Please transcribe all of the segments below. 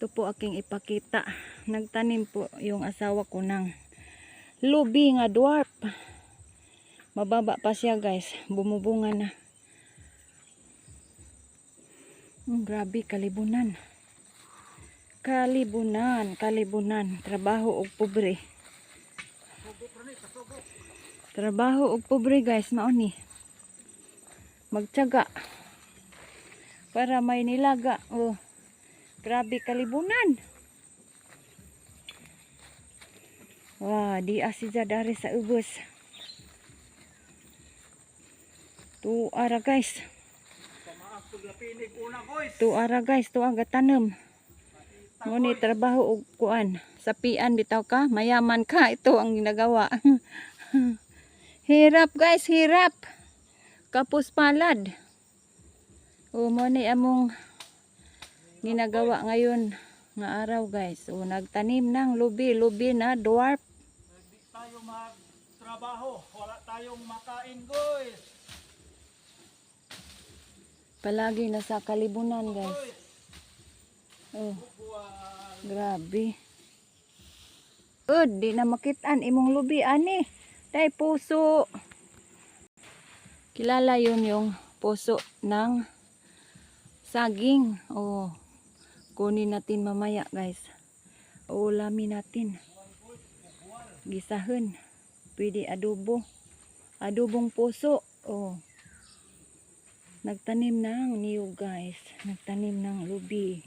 Ito po aking ipakita. Nagtanim po yung asawa ko ng lubi nga dwarf. Mababa pa siya guys. Bumubunga na. Grabe, kalibunan. Kalibunan. Trabaho og pobre. Trabaho og pobre guys. Mauni. Magtiyaga. Para may nilaga. Oh. Grabe kalibunan. Wah, di asija dari sa ubos. Tuara guys. Tuara guys, tuaga tanem. Ngunit trabaho og kuan. Sapian bitaw ka, mayaman ka. Ito ang ginagawa. Hirap guys, hirap. Kapos palad. O mo ni among ginagawa ngayon nga araw guys. O nagtanim ng lubi na dwarf. Hindi tayo magtrabaho, wala tayong makain guys. Palagi nasa kalibunan guys. Oh. Grabe. Di na makitaan imong lubi ani. Tay puso. Kilala yun yung puso ng saging. Oh. Kunin natin mamaya guys. Ulamin natin. Gisahon. Pwede adobo. Adobong puso. Oh. Nagtanim ng niyog guys. Nagtanim ng lubi.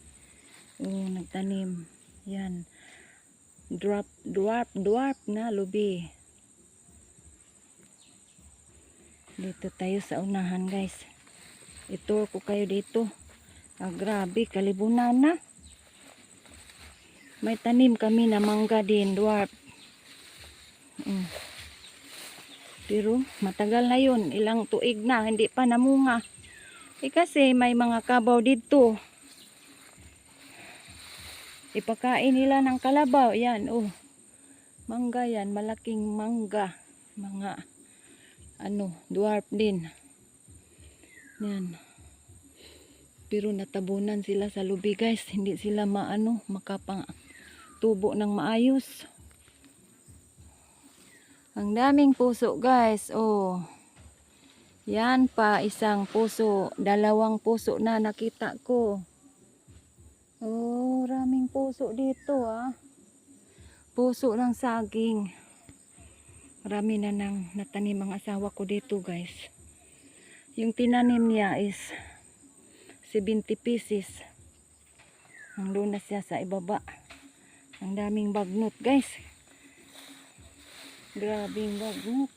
Oh, nagtanim. Yan. Dwarf na lubi. Dito tayo sa unahan guys. Ito ko kayo dito. Grabe, kalibunan na. May tanim kami na mangga din, dwarf. Pero matagal na yun. Ilang tuig na, hindi pa namunga. Kasi may mga kabaw dito. Ipakain nila ng kalabaw. Yan, oh. Mangga yan, malaking mangga. Mga, dwarf din. Yan. Pero natabunan sila sa lubi guys. Hindi sila makapang tubo ng maayos. Ang daming puso guys. Oh. Yan pa isang puso. Dalawang puso na nakita ko. Oh, raming puso dito ah. Puso ng saging. Marami na nang natanim ang asawa ko dito guys. Yung tinanim niya is 70 pieces. Ang lunas siya sa ibaba. Ang daming bagnot guys. Grabing bagnot.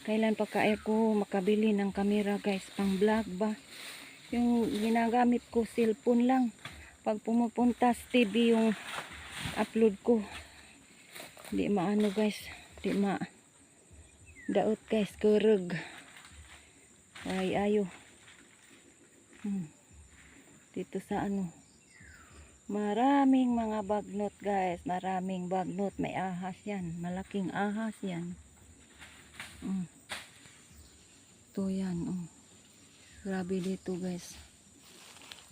Kailan pa ko makabili ng kamera guys, pang vlog ba? Yung ginagamit ko cellphone lang. Pag pumupunta sa TV yung upload ko. Di maano guys, di daot guys, kurug. Ay ayo. Dito sa maraming mga bagnot guys, maraming bagnot, may ahas yan, malaking ahas yan. Ito yan, grabe dito guys.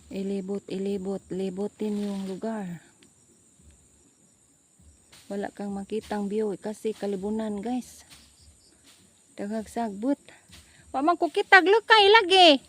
Libutin yung lugar. Wala kang makitang view kasi kalibunan guys. Dagag sagbot. Wa man ko kitag lukay lagi.